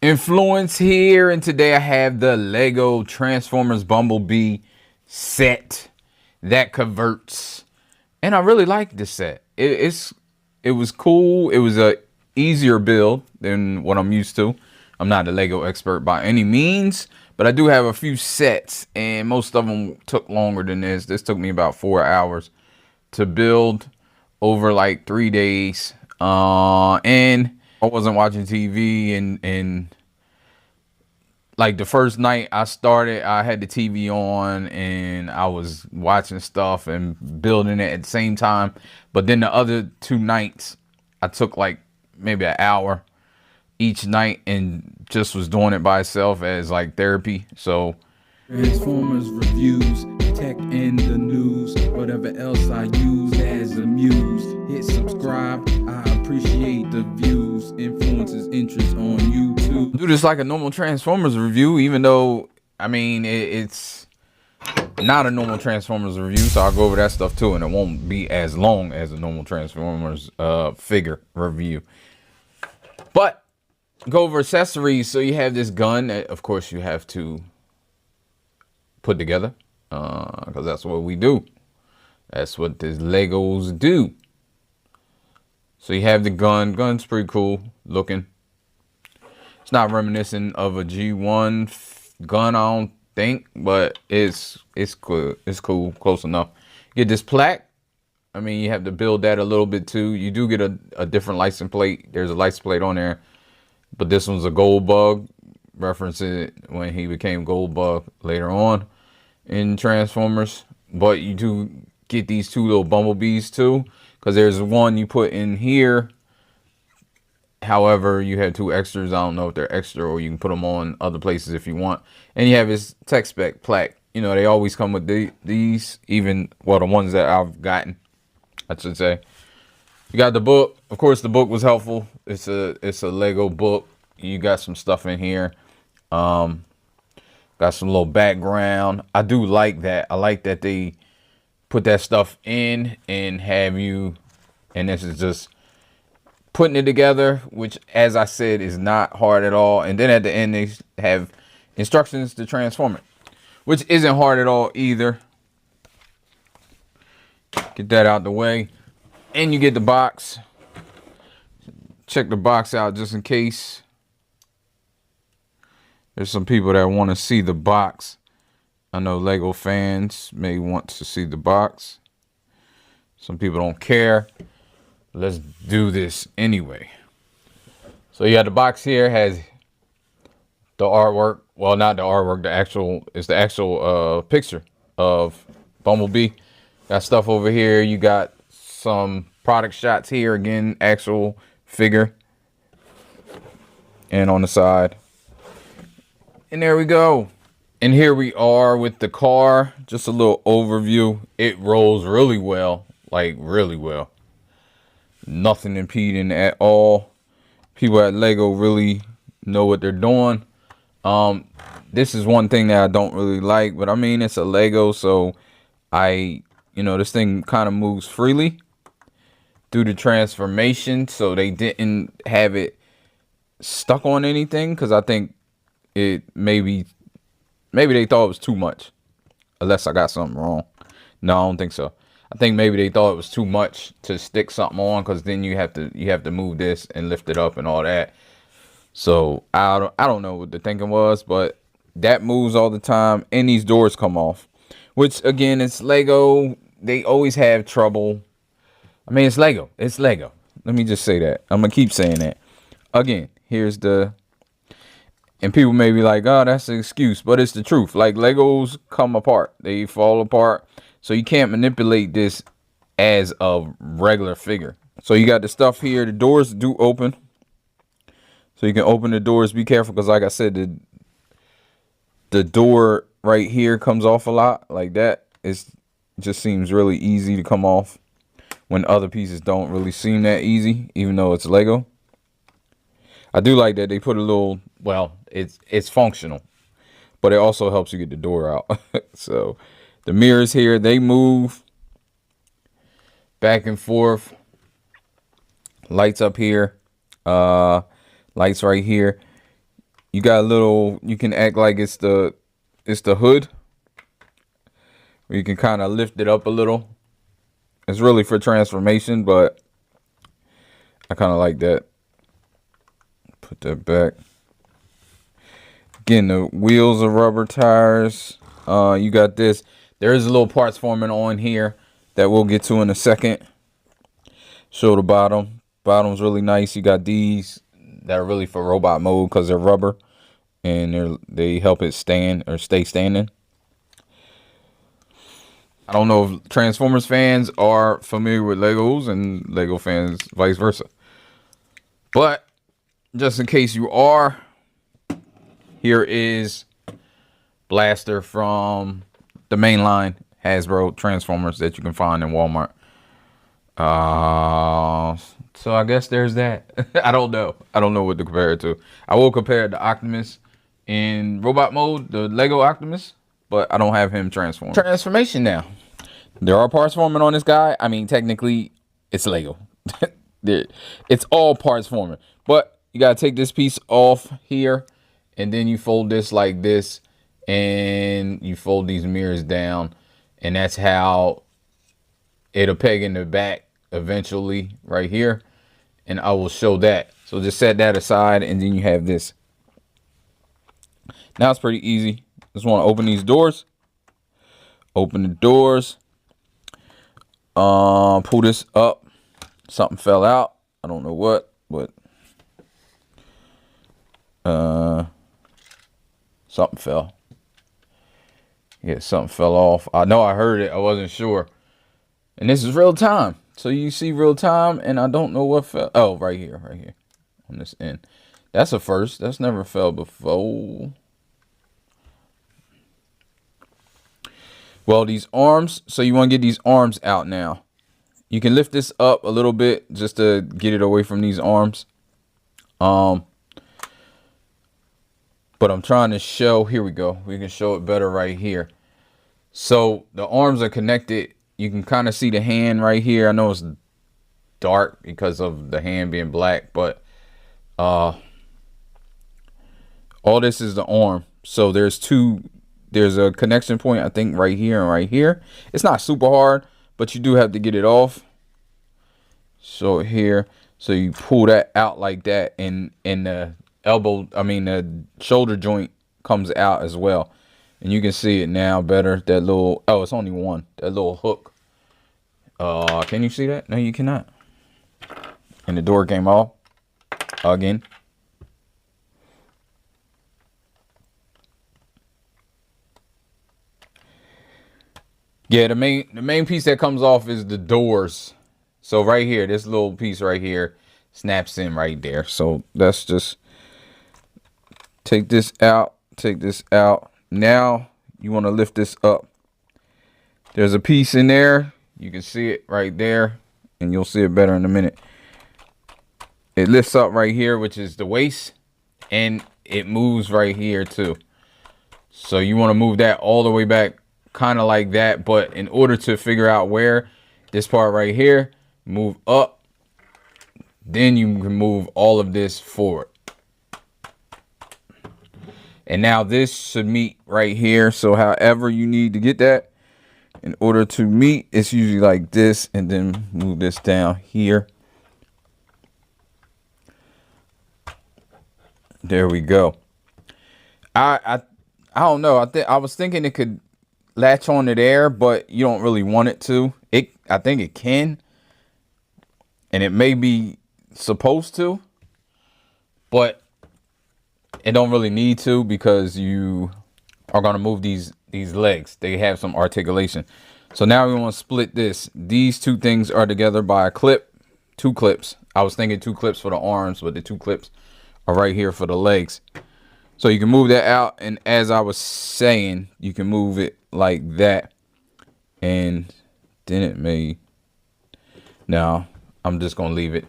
Influence here, and today I have the Lego Transformers Bumblebee set that converts, and I really like this set. It was cool. It was a easier build than what I'm used to. I'm not a Lego expert by any means, but I do have a few sets, and most of them took longer than this. This took me about 4 hours to build over like 3 days, and I wasn't watching TV, and like the first night I started, I had the TV on and I was watching stuff and building it at the same time. But then the other 2 nights, I took like maybe an hour each night and just was doing it by itself as like therapy. So Transformers reviews, tech and the news, whatever else I use as a muse. Hit subscribe, I appreciate the views. Influences interest on YouTube. do this like a normal Transformers review, even though I mean it's not a normal Transformers review, so I'll go over that stuff too, and it won't be as long as a normal Transformers figure review. But go over accessories. So you have this gun that of course you have to put together, because that's what we do. That's what these Legos do. So you have the gun. Gun's pretty cool looking. It's not reminiscent of a G1 gun, I don't think, but it's cool. It's cool, close enough. You get this plaque. I mean, you have to build that a little bit too. You do get a different license plate. There's a license plate on there, but this one's a gold bug, referencing it when he became gold bug later on in Transformers. But you do get these two little bumblebees too, because there's one you put in here. However, you have two extras. I don't know if they're extra or you can put them on other places if you want. And you have his tech spec plaque. You know, they always come with these, even, well, the ones that I've gotten, I should say. You got the book. Of course, the book was helpful. It's a Lego book. You got some stuff in here. Got some little background. I do like that. I like that they put that stuff in and have you, and this is just putting it together, which, as I said, is not hard at all. And then at the end, they have instructions to transform it, which isn't hard at all either. Get that out the way. And you get the box. Check the box out just in case. There's some people that want to see the box. I know Lego fans may want to see the box. Some people don't care. Let's do this anyway. So you got the box here, has the artwork. Well, not the artwork, it's the actual picture of Bumblebee. Got stuff over here. You got some product shots here. Again, actual figure. And on the side. And there we go. And here we are with the car. Just a little overview. It rolls really well. Like, really well. Nothing impeding at all. People at Lego really know what they're doing. This is one thing that I don't really like, but I mean, it's a Lego, so this thing kind of moves freely through the transformation, so they didn't have it stuck on anything, because I think it maybe they thought it was too much, unless I got something wrong. No, I don't think so. I think maybe they thought it was too much to stick something on, because then you have to move this and lift it up and all that. So I don't know what the thinking was, but that moves all the time, and these doors come off, which again, it's Lego. They always have trouble. I mean, it's Lego. It's Lego. Let me just say that. I'm gonna keep saying that. Again, here's the. And people may be like, oh, that's an excuse, but it's the truth. Like, Legos come apart. They fall apart. So you can't manipulate this as a regular figure. So you got the stuff here. The doors do open. So you can open the doors. Be careful, because like I said, the door right here comes off a lot. Like that. It just seems really easy to come off, when other pieces don't really seem that easy, even though it's Lego. I do like that they put a little, well, it's functional, but it also helps you get the door out. So the mirrors here, they move back and forth. Lights up here, lights right here. You got a little, you can act like it's the hood, where you can kind of lift it up a little. It's really for transformation, but I kind of like that. Put that back. Again, the wheels are rubber tires. You got this. There is a little parts forming on here that we'll get to in a second. Show the bottom. Bottom's really nice. You got these that are really for robot mode because they're rubber and they help it stand or stay standing. I don't know if Transformers fans are familiar with Legos and Lego fans vice versa. But just in case you are, here is Blaster from the mainline Hasbro Transformers that you can find in Walmart. So I guess there's that. I don't know what to compare it to. I will compare it to Optimus in robot mode, the Lego Optimus, but I don't have him transformed. Transformation now. There are parts forming on this guy. I mean, technically, it's Lego. It's all parts forming. But you got to take this piece off here, and then you fold this like this, and you fold these mirrors down, and that's how it'll peg in the back eventually right here, and I will show that. So just set that aside, and then you have this. Now it's pretty easy. Just want to open these doors. Open the doors. Pull this up. Something fell out. I don't know what, but something fell. Yeah, something fell off. I know I heard it. I wasn't sure. And this is real time. So you see real time, and I don't know what fell. Oh, right here on this end. That's a first. That's never fell before. Well, these arms, so you want to get these arms out now. You can lift this up a little bit just to get it away from these arms. But I'm trying to show, here we go. We can show it better right here. So the arms are connected. You can kind of see the hand right here. I know it's dark because of the hand being black, but all this is the arm. So there's a connection point, I think, right here and right here. It's not super hard, but you do have to get it off. So here, so you pull that out like that, and the the shoulder joint comes out as well. And you can see it now better. That little, oh, it's only one. That little hook. Can you see that? No, you cannot. And the door came off again. Yeah, the main piece that comes off is the doors. So right here, this little piece right here snaps in right there. So that's just take this out, take this out. Now you want to lift this up. There's a piece in there. You can see it right there, and you'll see it better in a minute. It lifts up right here, which is the waist, and it moves right here too. So you want to move that all the way back, kind of like that. But in order to figure out where, this part right here, move up, then you can move all of this forward. And now this should meet right here. So however you need to get that, in order to meet, it's usually like this, and then move this down here. There we go. I don't know. I was thinking it could latch onto there, but you don't really want it to. I think it can, and it may be supposed to, but it don't really need to, because you are going to move these legs. They have some articulation. So now we want to split this. These two things are together by a clip. 2 clips. I was thinking 2 clips for the arms, but the 2 clips are right here for the legs. So you can move that out, and as I was saying, you can move it like that, and then it may. No, I'm just gonna leave it.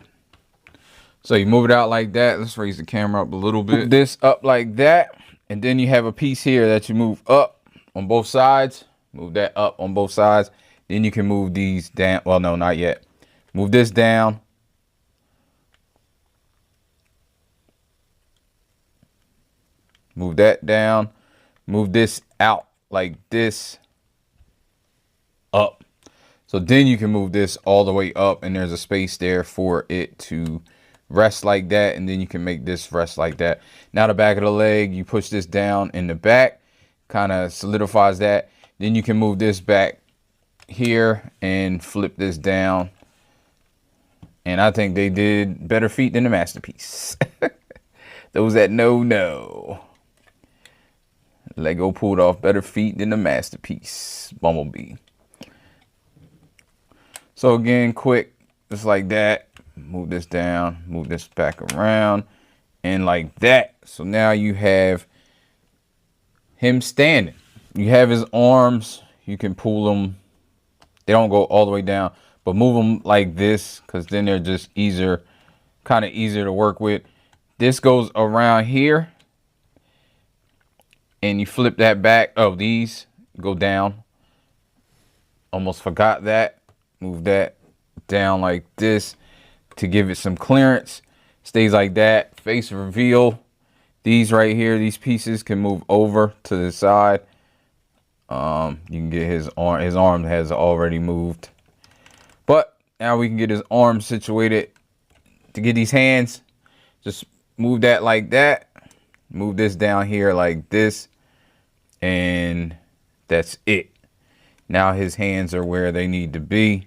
So you move it out like that. Let's raise the camera up a little bit. Move this up like that, and then you have a piece here that you move up on both sides. Move that up on both sides. Then you can move these down. Well, no, not yet. Move this down. Move that down. Move this out like this, up. So then you can move this all the way up, and there's a space there for it to rest like that, and then you can make this rest like that. Now the back of the leg, you push this down in the back, kind of solidifies that. Then you can move this back here and flip this down. And I think they did better feet than the masterpiece. Those that know. Lego pulled off better feet than the masterpiece, Bumblebee. So again, quick, just like that. Move this down, move this back around, and like that. So now you have him standing. You have his arms. You can pull them. They don't go all the way down, but move them like this, because then they're just easier, kind of easier to work with. This goes around here, and you flip that back. Oh, these go down. Almost forgot that. Move that down like this to give it some clearance. Stays like that. Face reveal. These right here, these pieces can move over to the side. You can get his arm. His arm has already moved. But now we can get his arm situated. To get these hands, just move that like that. Move this down here like this. And that's it. Now his hands are where they need to be.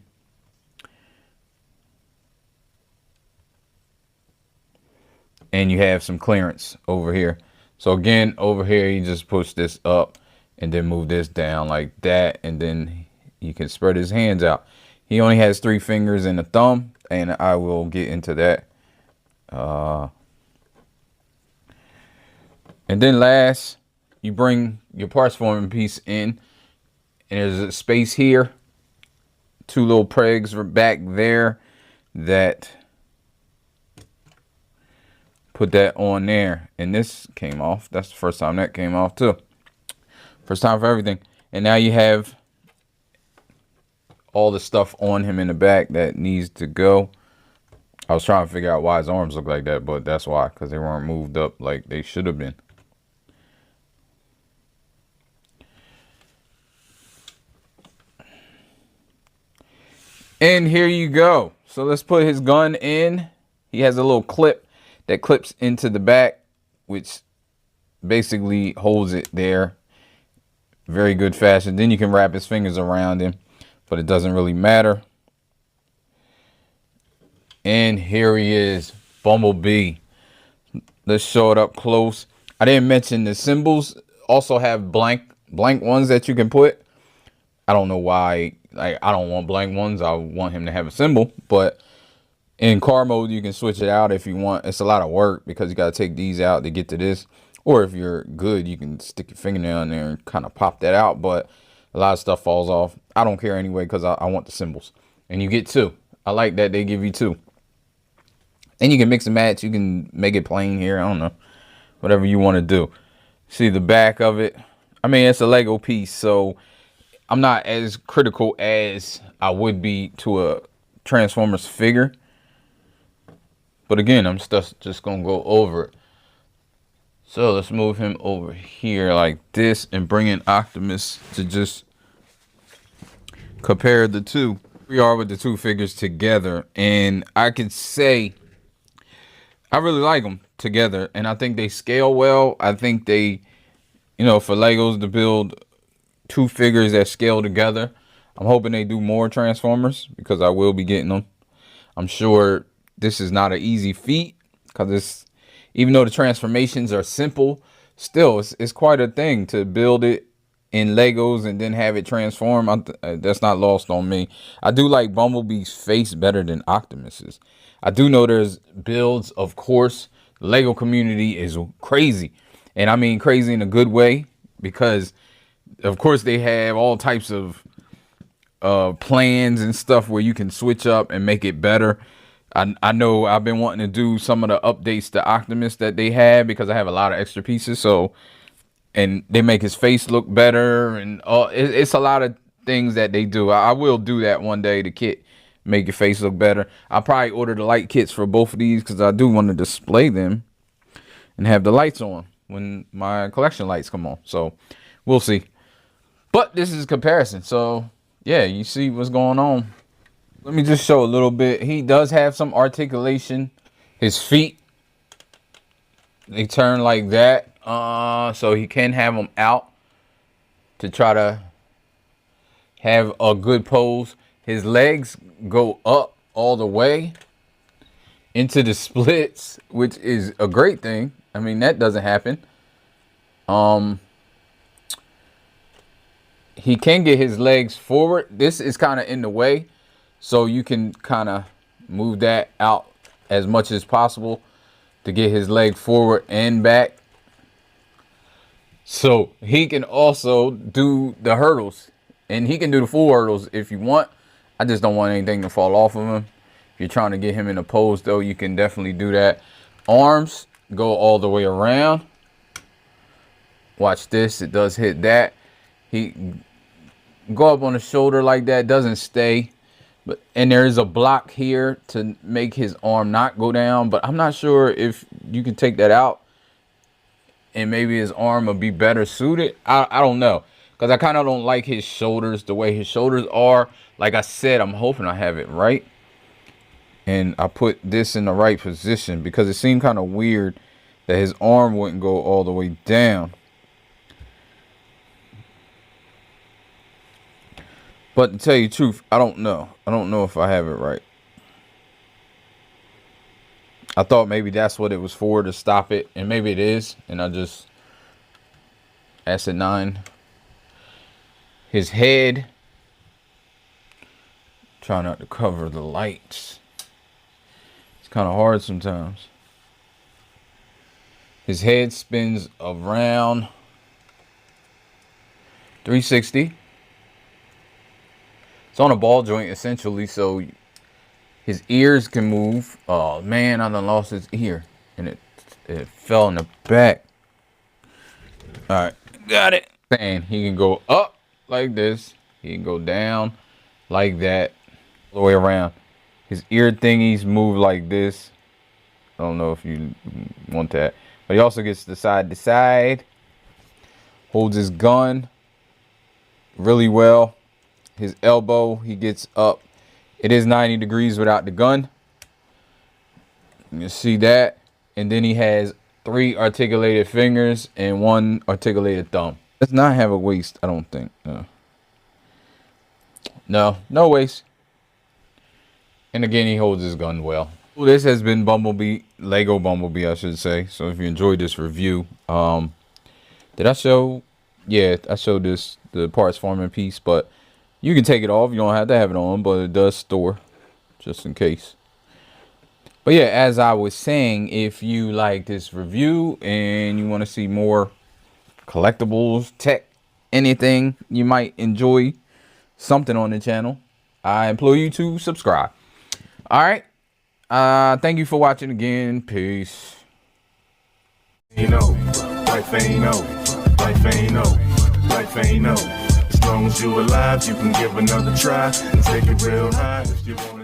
And you have some clearance over here. So again, over here, you just push this up and then move this down like that. And then you can spread his hands out. He only has 3 fingers and a thumb, and I will get into that. And then last, you bring your parts forming piece in, and there's a space here. 2 little pegs back there that put that on there, and this came off. That's the first time that came off too. First time for everything. And now you have all the stuff on him in the back that needs to go. I was trying to figure out why his arms look like that, but that's why, because they weren't moved up like they should have been. And here you go. So let's put his gun in. He has a little clip that clips into the back, which basically holds it there. Very good fashion. Then you can wrap his fingers around him, but it doesn't really matter. And here he is, Bumblebee. Let's show it up close. I didn't mention the symbols also have blank ones that you can put. I don't know why. Like, I don't want blank ones. I want him to have a symbol, but in car mode, you can switch it out if you want. It's a lot of work because you got to take these out to get to this. Or if you're good, you can stick your fingernail in there and kind of pop that out. But a lot of stuff falls off. I don't care anyway because I want the symbols. And you get 2. I like that they give you 2. And you can mix and match. You can make it plain here. I don't know. Whatever you want to do. See the back of it. I mean, it's a Lego piece, so I'm not as critical as I would be to a Transformers figure. But again, I'm just going to go over it. So let's move him over here like this and bring in Optimus to just compare the 2. We are with the 2 figures together. And I can say I really like them together. And I think they scale well. I think they, for Legos to build 2 figures that scale together, I'm hoping they do more Transformers because I will be getting them. I'm sure this is not an easy feat because even though the transformations are simple, still it's quite a thing to build it in Legos and then have it transform. That's not lost on me. I do like Bumblebee's face better than Optimus's. I do know there's builds, of course. The Lego community is crazy, and I mean crazy in a good way because, of course, they have all types of plans and stuff where you can switch up and make it better. I know I've been wanting to do some of the updates to Optimus that they have because I have a lot of extra pieces. So, and they make his face look better, and it's a lot of things that they do. I will do that one day. The kit make your face look better. I'll probably order the light kits for both of these because I do want to display them and have the lights on. when my collection lights come on. So we'll see. But this is comparison. So yeah, you see what's going on. Let me just show a little bit. He does have some articulation. His feet, they turn like that. So he can have them out to try to have a good pose. His legs go up all the way into the splits, which is a great thing. I mean, that doesn't happen. He can get his legs forward. This is kind of in the way, so you can kind of move that out as much as possible to get his leg forward and back. So he can also do the hurdles, and he can do the full hurdles if you want. I just don't want anything to fall off of him. If you're trying to get him in a pose, though, you can definitely do that. Arms go all the way around. Watch this. It does hit that. He go up on the shoulder like that. Doesn't stay. And there is a block here to make his arm not go down. But I'm not sure if you can take that out and maybe his arm will be better suited. I don't know. Because I kind of don't like his shoulders, the way his shoulders are. Like I said, I'm hoping I have it right. And I put this in the right position because it seemed kind of weird that his arm wouldn't go all the way down. But to tell you the truth, I don't know. I don't know if I have it right. I thought maybe that's what it was for, to stop it. And maybe it is. And I just acid 9. His head. Try not to cover the lights. It's kind of hard sometimes. His head spins around 360. It's on a ball joint essentially, so his ears can move. Oh man, I done lost his ear, and it fell in the back. All right, got it. And he can go up like this. He can go down like that, all the way around. His ear thingies move like this. I don't know if you want that, but he also gets the side to side. Holds his gun really well. His elbow, he gets up. It is 90 degrees without the gun. You can see that. And then he has 3 articulated fingers and 1 articulated thumb. Does not have a waist, I don't think. No waist. And again, he holds his gun well. Well, this has been Bumblebee, Lego Bumblebee, I should say. So if you enjoyed this review, did I show? Yeah, I showed this, the parts forming piece, but you can take it off. You don't have to have it on, but it does store just in case. But yeah, as I was saying, if you like this review and you want to see more collectibles, tech, anything, you might enjoy something on the channel, I implore you to subscribe. All right. Thank you for watching again. Peace. You know, life ain't over. Life ain't over. Life ain't over. As long as you alive, you can give another try and take it real high if you want.